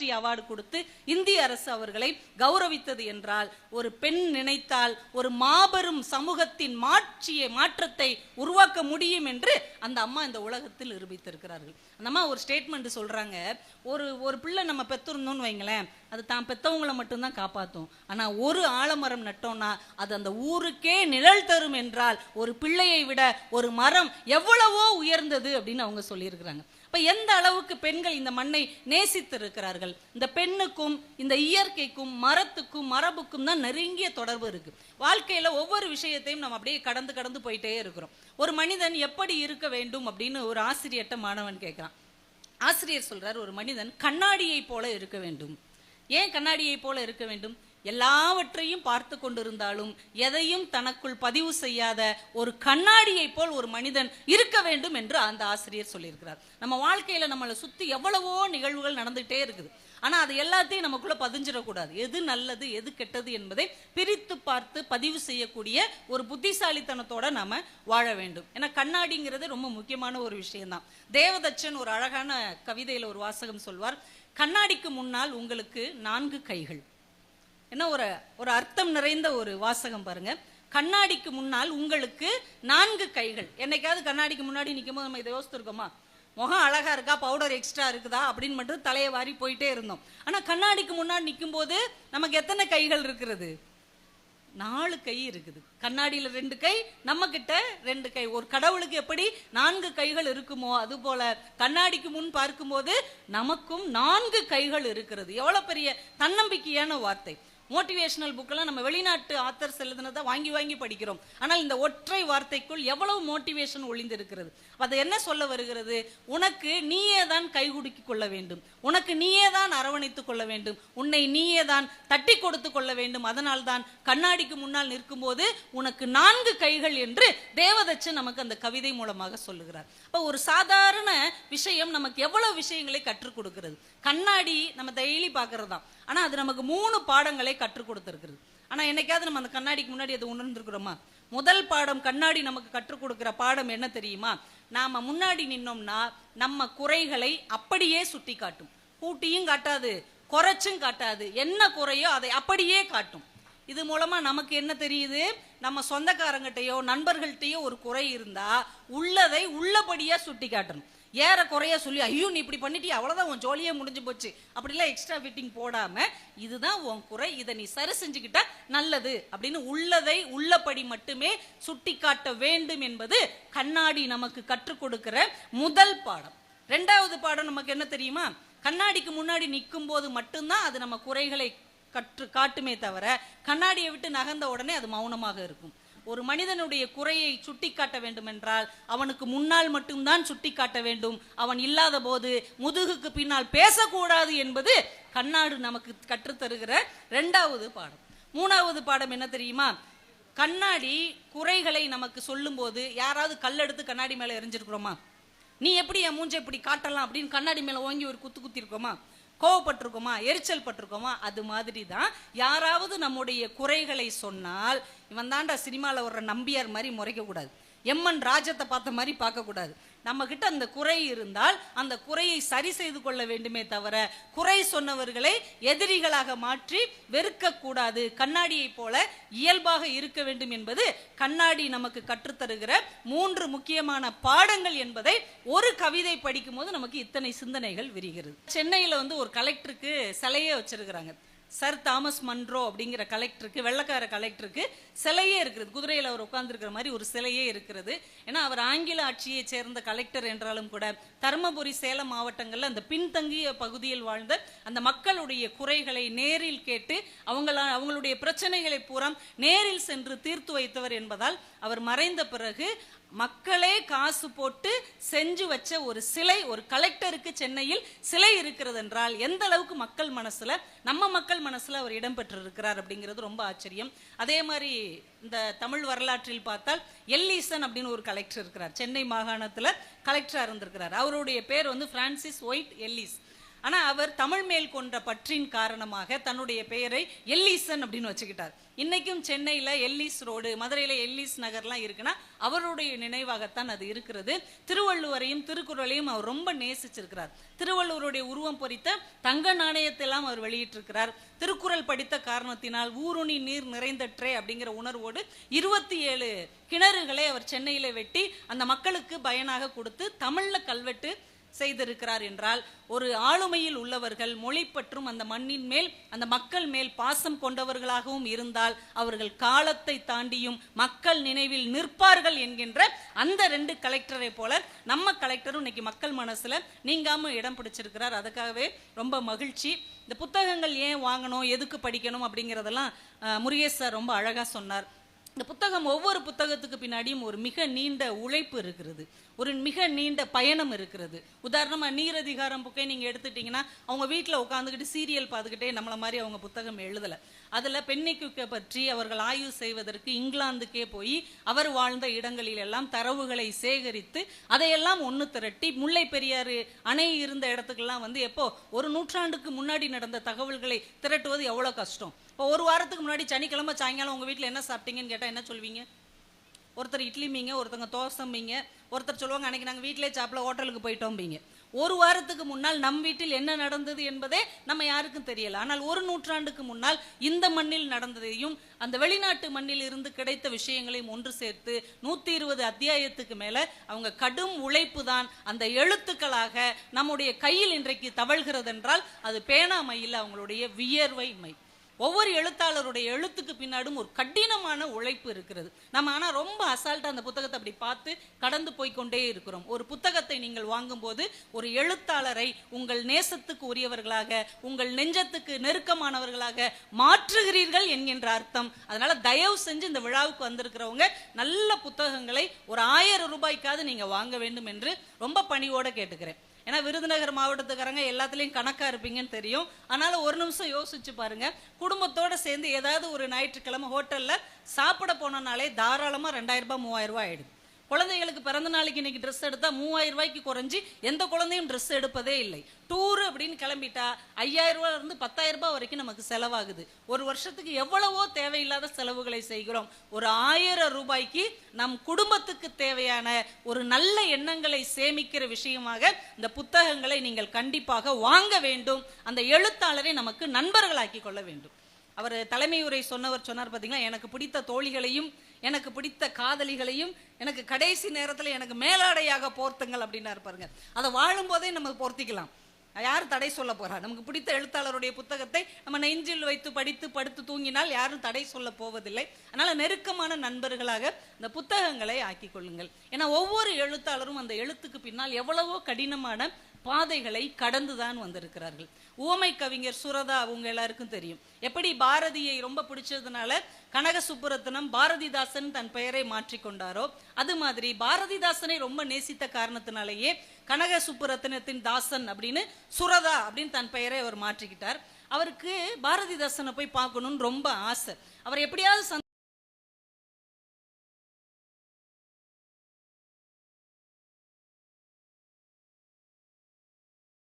Padmashri award கொடுத்து இந்திய அரசு அவர்களை கௌரவித்தது என்றால், ஒரு பெண் நினைத்தால் ஒரு மாபெரும் சமூகத்தின் மாற்றத்தை உருவாக்க முடியும் என்று அந்த அம்மா இந்த உலகத்தில் நிரூபித்திருக்கிறார்கள். அந்த அம்மா ஒரு ஸ்டேட்மெண்ட் சொல்றாங்க, ஒரு பிள்ளை நம்ம பெற்றிருந்தோம்னு வைங்களேன், அது தான் பெற்றவங்களை மட்டும்தான் காப்பாற்றும். ஆனால் ஒரு ஆலமரம் நட்டோம்னா அது அந்த ஊருக்கே நிழல் தரும் என்றால், ஒரு பிள்ளையை விட ஒரு மரம் எவ்வளவோ உயர்ந்தது அப்படின்னு அவங்க சொல்லியிருக்கிறாங்க. இப்போ எந்த அளவுக்கு பெண்கள் இந்த மண்ணை நேசித்து இருக்கிறார்கள். இந்த பெண்ணுக்கும் இந்த இயற்கைக்கும் மரத்துக்கும் மரபுக்கும் தான் நெருங்கிய தொடர்பு இருக்கு. வாழ்க்கையில் ஒவ்வொரு விஷயத்தையும் நம்ம அப்படியே கடந்து போயிட்டே இருக்கிறோம். ஒரு மனிதன் எப்படி இருக்க வேண்டும் அப்படின்னு ஒரு ஆசிரியர்கிட்ட மாணவன் கேட்குறான். ஆசிரியர் சொல்றார், ஒரு மனிதன் கண்ணாடியை போல இருக்க வேண்டும். ஏன் கண்ணாடியை போல இருக்க வேண்டும்? எல்லாவற்றையும் பார்த்து கொண்டிருந்தாலும் எதையும் தனக்குள் பதிவு செய்யாத ஒரு கண்ணாடியை போல் ஒரு மனிதன் இருக்க வேண்டும் என்று அந்த ஆசிரியர் சொல்லியிருக்கிறார். நம்ம வாழ்க்கையில நம்மளை சுத்தி எவ்வளவோ நிகழ்வுகள் நடந்துகிட்டே இருக்குது. ஆனா அது எல்லாத்தையும் நமக்குள்ள பதிஞ்சிடக்கூடாது. எது நல்லது எது கெட்டது என்பதை பிரித்து பார்த்து பதிவு செய்யக்கூடிய ஒரு புத்திசாலித்தனத்தோட நாம வாழ வேண்டும். ஏன்னா கண்ணாடிங்கிறது ரொம்ப முக்கியமான ஒரு விஷயம்தான். தேவதச்சன் ஒரு அழகான கவிதையில ஒரு வாசகம் சொல்வார், கண்ணாடிக்கு முன்னால் உங்களுக்கு 4 கைகள். என்ன ஒரு அர்த்தம் நிறைந்த ஒரு வாசகம் பாருங்க. கண்ணாடிக்கு முன்னால் உங்களுக்கு 4 கைகள். என்னைக்காவது கண்ணாடிக்கு முன்னாடி நிற்கும் போது நம்ம இதை யோசிச்சிருக்கோமா? முகம் அழகா இருக்கா, பவுடர் எக்ஸ்ட்ரா இருக்குதா அப்படின்னு மட்டும் தலையை வாரி போயிட்டே இருந்தோம். ஆனா கண்ணாடிக்கு முன்னாடி நிற்கும் போது நமக்கு எத்தனை கைகள் இருக்கிறது? 4 கை இருக்குது. கண்ணாடியில 2 கை, நம்ம கிட்ட 2 கை. ஒரு கடவுளுக்கு எப்படி 4 கைகள் இருக்குமோ அது போல கண்ணாடிக்கு முன் பார்க்கும்போது நமக்கும் 4 கைகள் இருக்கிறது. எவ்வளவு பெரிய தன்னம்பிக்கையான வார்த்தை. மோட்டிவேஷனல் புக்கெல்லாம் நம்ம வெளிநாட்டு ஆத்தர்ஸ் எழுதுனதை வாங்கி படிக்கிறோம். ஆனால் இந்த ஒற்றை வார்த்தைக்குள் எவ்வளவு மோட்டிவேஷன் ஒளிந்து இருக்கிறது. அது என்ன சொல்ல வருகிறது? உனக்கு நீயே தான் கைகுடுக்கிக் கொள்ள வேண்டும், உனக்கு நீயே தான் அரவணைத்துக் கொள்ள வேண்டும், உன்னை நீயே தான் தட்டி கொடுத்து கொள்ள வேண்டும். அதனால் தான் கண்ணாடிக்கு முன்னால் நிற்கும் போது உனக்கு 4 கைகள் என்று தேவதச்சன் நமக்கு அந்த கவிதை மூலமாக சொல்லுகிறார். அப்ப ஒரு சாதாரண விஷயம் நமக்கு எவ்வளவு விஷயங்களை கற்றுக் கொடுக்கிறது. கண்ணாடி நம்ம டெய்லி பார்க்கறது தான், ஆனா அது நமக்கு 3 பாடங்களை கற்றுக் கொடுத்திருக்கிறது. ஆனா என்னைக்காவது நம்ம அந்த கண்ணாடிக்கு முன்னாடி அதை உணர்ந்திருக்கிறோமா? முதல் பாடம் கண்ணாடி நமக்கு கற்றுக் கொடுக்கிற பாடம் என்ன தெரியுமா? நாம முன்னாடி நின்னோம்னா நம்ம குறைகளை அப்படியே சுட்டி காட்டும். கூட்டியும் காட்டாது, குறைச்சும் காட்டாது. என்ன குறையோ அதை அப்படியே காட்டும். இது மூலமா நமக்கு என்ன தெரியுது? நம்ம சொந்தக்காரங்கிட்டையோ நண்பர்கள்ட்டையோ ஒரு குறை இருந்தா உள்ளதை உள்ளபடியா சுட்டி காட்டணும். ஏற குறைய சொல்லி ஐயோ நீ இப்படி பண்ணிட்டு அவ்வளவுதான் உன் ஜோலியே முடிஞ்சு போச்சு அப்படிலாம் எக்ஸ்ட்ரா ஃபிட்டிங் போடாம, இதுதான் உன் குறை, இதை நீ சரி செஞ்சுக்கிட்டா நல்லது அப்படின்னு உள்ளதை உள்ளபடி மட்டுமே சுட்டி காட்ட வேண்டும் என்பது கண்ணாடி நமக்கு கற்றுக் கொடுக்கிற முதல் பாடம். 2வது பாடம் நமக்கு என்ன தெரியுமா? கண்ணாடிக்கு முன்னாடி நிற்கும் போது மட்டும்தான் அது நம்ம குறைகளை காட்டுமே தவிர கண்ணாடியை விட்டு நகர்ந்த உடனே அது மௌனமாக இருக்கும். ஒரு மனிதனுடைய குறையை சுட்டி காட்ட வேண்டும் என்றால் அவனுக்கு முன்னால் மட்டும்தான் சுட்டி காட்ட வேண்டும். அவன் இல்லாத போது முதுகுக்கு பின்னால் பேசக்கூடாது என்பது கண்ணாடி நமக்கு கற்றுத்தருகிற 2வது பாடம். 3வது பாடம் என்ன தெரியுமா? கண்ணாடி குறைகளை நமக்கு சொல்லும் போது யாராவது கல்லெடுத்து கண்ணாடி மேல எரிஞ்சிருக்கிறோமா? நீ எப்படி என் மூஞ்சை இப்படி காட்டலாம் அப்படின்னு கண்ணாடி மேல ஓங்கி ஒரு குத்தி இருக்கோமா? கோவப்பட்டிருக்கோமா? எரிச்சல் பட்டிருக்கோமா? அது மாதிரி தான் யாராவது நம்முடைய குறைகளை சொன்னால், இவன் தாண்டா சினிமாவில் வர்ற நம்பியார் மாதிரி முறைக்க கூடாது, எம்மன் ராஜத்தை பார்த்த மாதிரி பார்க்கக்கூடாது. நம்ம கிட்ட அந்த குறை இருந்தால் அந்த குறையை சரி செய்து கொள்ள வேண்டுமே தவிர குறை சொன்னவர்களை எதிரிகளாக மாற்றி வெறுக்க கூடாது. கண்ணாடியை போல இயல்பாக இருக்க வேண்டும் என்பது கண்ணாடி நமக்கு கற்றுத்தருகிற 3 முக்கியமான பாடங்கள் என்பதை ஒரு கவிதை படிக்கும் போது நமக்கு இத்தனை சிந்தனைகள் விரிகிறது. சென்னையில ஒரு கலெக்டருக்கு சிலையே வச்சிருக்கிறாங்க. சர் தாமஸ் மன்றோ அப்படிங்கிற கலெக்டருக்கு, வெள்ளக்கார கலெக்டருக்கு சிலையே இருக்கிறது. குதிரையில் அவர் உட்கார்ந்துருக்கிற மாதிரி ஒரு சிலையே இருக்கிறது. ஏன்னா அவர் ஆங்கில ஆட்சியை சேர்ந்த கலெக்டர் என்றாலும் கூட தருமபுரி சேலம் மாவட்டங்களில் அந்த பின்தங்கிய பகுதியில் வாழ்ந்த அந்த மக்களுடைய குறைகளை நேரில் கேட்டு அவங்களுடைய பிரச்சனைகளை பூரா நேரில் சென்று தீர்த்து வைத்தவர் என்பதால் அவர் மறைந்த பிறகு மக்களே காசு போட்டு செஞ்சு வச்ச ஒரு சிலை ஒரு கலெக்டருக்கு சென்னையில் சிலை இருக்கிறது என்றால் எந்த அளவுக்கு மக்கள் மனசுல, நம்ம மக்கள் மனசுல அவர் இடம்பெற்று இருக்கிறார் அப்படிங்கிறது ரொம்ப ஆச்சரியம். அதே மாதிரி இந்த தமிழ் வரலாற்றில் பார்த்தால் எல்லீசன் அப்படின்னு ஒரு கலெக்டர் இருக்கிறார். சென்னை மாகாணத்துல கலெக்டரா இருந்திருக்கிறார். அவருடைய பேர் பிரான்சிஸ் ஒயிட் எல்லிஸ். ஆனா அவர் தமிழ் மேல் கொண்ட பற்றின் காரணமாக தன்னுடைய பெயரை எல்லீசன் அப்படின்னு வச்சுக்கிட்டார். இன்னைக்கும் சென்னையில எல்லிஸ் ரோடு, மதுரையில எல்லிஸ் நகர்லாம் இருக்குன்னா அவருடைய நினைவாகத்தான் அது இருக்கிறது. திருவள்ளுவரையும் திருக்குறளையும் அவர் ரொம்ப நேசிச்சிருக்கிறார். திருவள்ளுவருடைய உருவம் பொறித்த தங்க நாணயத்தை எல்லாம் அவர் வெளியிட்டிருக்கிறார். திருக்குறள் படித்த காரணத்தினால் ஊருணி நீர் நிறைந்தற்றே அப்படிங்கிற உணர்வோடு 27 கிணறுகளை அவர் சென்னையில வெட்டி அந்த மக்களுக்கு பயனாக கொடுத்து தமிழ்ல கல்வெட்டு செய்திருக்கிறார் என்றால், ஒரு ஆளுமையில் உள்ளவர்கள் மொழி பற்றும் அந்த மண்ணின் மேல் அந்த மக்கள் மேல் பாசம் கொண்டவர்களாகவும் இருந்தால் அவர்கள் காலத்தை தாண்டியும் மக்கள் நினைவில் நிற்பார்கள் என்கின்ற அந்த 2 கலெக்டரை போல நம்ம கலெக்டரும் இன்னைக்கு மக்கள் மனசுல நீங்காம இடம் பிடிச்சிருக்கிறார். அதுக்காகவே ரொம்ப மகிழ்ச்சி. இந்த புத்தகங்கள் ஏன் வாங்கணும், எதுக்கு படிக்கணும் அப்படிங்கிறதெல்லாம் முருகேஷ் சார் ரொம்ப அழகா சொன்னார். இந்த புத்தகம், ஒவ்வொரு புத்தகத்துக்கு பின்னாடியும் ஒரு மிக நீண்ட உழைப்பு இருக்கிறது, ஒரு மிக நீண்ட பயணம் இருக்கிறது. உதாரணமா நீரதிகாரம் புக்கை நீங்க எடுத்துட்டீங்கன்னா அவங்க வீட்டில் உட்காந்துக்கிட்டு சீரியல் பார்த்துக்கிட்டே நம்மள மாதிரி அவங்க புத்தகம் எழுதலை. அதுல பெண்ணிக்குக்கை பற்றி அவர்கள் ஆய்வு செய்வதற்கு இங்கிலாந்துக்கே போய் அவர் வாழ்ந்த இடங்களில் எல்லாம் தரவுகளை சேகரித்து அதையெல்லாம் ஒன்று திரட்டி முல்லை பெரியாறு அணை இருந்த இடத்துக்கெல்லாம் எப்போ ஒரு நூற்றாண்டுக்கு முன்னாடி நடந்த தகவல்களை திரட்டுவது எவ்வளோ கஷ்டம். இப்போ ஒரு வாரத்துக்கு முன்னாடி சனிக்கிழமை சாயங்காலம் உங்க வீட்டில் என்ன சாப்பிட்டீங்கன்னு கேட்டால் என்ன சொல்வீங்க? ஒருத்தர் இட்லி மீங்க, ஒருத்தங்க தோசை மீங்க, ஒருத்தர் சொல்லுவாங்க அன்னைக்கு நாங்கள் வீட்டிலே சாப்பிட ஹோட்டலுக்கு போயிட்டோம் மீங்க. ஒரு வாரத்துக்கு முன்னால் நம் வீட்டில் என்ன நடந்தது என்பதே நம்ம யாருக்கும் தெரியல. ஆனால் ஒரு நூற்றாண்டுக்கு முன்னால் இந்த மண்ணில் நடந்ததையும் அந்த வெளிநாட்டு மண்ணில் இருந்து கிடைத்த விஷயங்களையும் ஒன்று சேர்த்து 120 அத்தியாயத்துக்கு மேல அவங்க கடும் உழைப்பு தான் அந்த எழுத்துக்களாக நம்முடைய கையில் இன்றைக்கு தவழ்கிறது என்றால் அது பேனா மையில் அவங்களுடைய வியர்வை மை. ஒவ்வொரு எழுத்தாளருடைய எழுத்துக்கு பின்னாடும் ஒரு கடினமான உழைப்பு இருக்கிறது. நம்ம ஆனால் ரொம்ப அசால்ட்டாக அந்த புத்தகத்தை அப்படி பார்த்து கடந்து போய்கொண்டே இருக்கிறோம். ஒரு புத்தகத்தை நீங்கள் வாங்கும்போது ஒரு எழுத்தாளரை உங்கள் நேசத்துக்கு உரியவர்களாக, உங்கள் நெஞ்சத்துக்கு நெருக்கமானவர்களாக மாற்றுகிறீர்கள் என்கின்ற அர்த்தம். அதனால தயவு செஞ்சு இந்த விழாவுக்கு வந்திருக்கிறவங்க நல்ல புத்தகங்களை ஒரு 1000 ரூபாய்க்காவது நீங்க வாங்க வேண்டும் என்று ரொம்ப பணிவோட கேட்டுக்கிறேன். ஏன்னா விருதுநகர் மாவட்டத்துக்காரங்க எல்லாத்துலேயும் கணக்கா இருப்பீங்கன்னு தெரியும். அதனால ஒரு நிமிஷம் யோசிச்சு பாருங்க. குடும்பத்தோட சேர்ந்து ஏதாவது ஒரு ஞாயிற்றுக்கிழமை ஹோட்டல்ல சாப்பிட போனனாலே தாராளமா 2000 ரூபாய் 3000 ரூபாய் ஆயிடுது. குழந்தைகளுக்கு பிறந்த நாளைக்கு இன்னைக்கு ட்ரெஸ் எடுத்தா 3000 ரூபாய்க்கு குறைஞ்சி எந்த குழந்தையும் ட்ரெஸ் எடுப்பதே இல்லை. டூர் அப்படின்னு கிளம்பிட்டா 5000 ரூபாயில இருந்து 10000 ரூபாய் வரைக்கும் நமக்கு செலவாகுது. ஒரு வருஷத்துக்கு எவ்வளவோ தேவையில்லாத செலவுகளை செய்கிறோம். ஒரு 1000 ரூபாய்க்கு நம் குடும்பத்துக்கு தேவையான ஒரு நல்ல எண்ணங்களை சேமிக்கிற விஷயமாக இந்த புத்தகங்களை நீங்கள் கண்டிப்பாக வாங்க வேண்டும். அந்த எழுத்தாளரை நமக்கு நண்பர்களாக்கி கொள்ள வேண்டும். அவர் தலைமை உரை சொன்னார் பார்த்தீங்களா, எனக்கு பிடித்த தோழிகளையும் எனக்கு பிடித்த காதலிகளையும் எனக்கு கடைசி நேரத்தில் எனக்கு மேலாடையாக போர்த்துங்கள் அப்படின்னா பாருங்க. அதை வாழும் போதே நம்ம போர்த்திக்கலாம். யாரும் தடை சொல்ல போறா? நமக்கு பிடித்த எழுத்தாளருடைய புத்தகத்தை நம்ம நெஞ்சில் வைத்து படித்து படுத்து தூங்கினால் யாரும் தடை சொல்ல போவதில்லை. அதனால நெருக்கமான நண்பர்களாக இந்த புத்தகங்களை ஆக்கி கொள்ளுங்கள். ஏன்னா ஒவ்வொரு எழுத்தாளரும் அந்த எழுத்துக்கு பின்னால் எவ்வளவோ கடினமான பாதைகளை கடந்துதான் வந்திருக்கிறார்கள். உவமை கவிஞர் சுரதா அவங்க எல்லாருக்கும் தெரியும். எப்படி பாரதியை ரொம்ப பிடிச்சதுனால கனக சுப்புரத்தினம் பாரதிதாசன் தன் பெயரை மாற்றிக்கொண்டாரோ, அது மாதிரி பாரதிதாசனை ரொம்ப நேசித்த காரணத்தினாலேயே கனக சுப்புரத்தினத்தின் தாசன் அப்படின்னு சுரதா அப்படின்னு தன் பெயரை அவர் மாற்றிக்கிட்டார். அவருக்கு பாரதிதாசனை போய் பார்க்கணும்னு ரொம்ப ஆசை. அவர் எப்படியாவது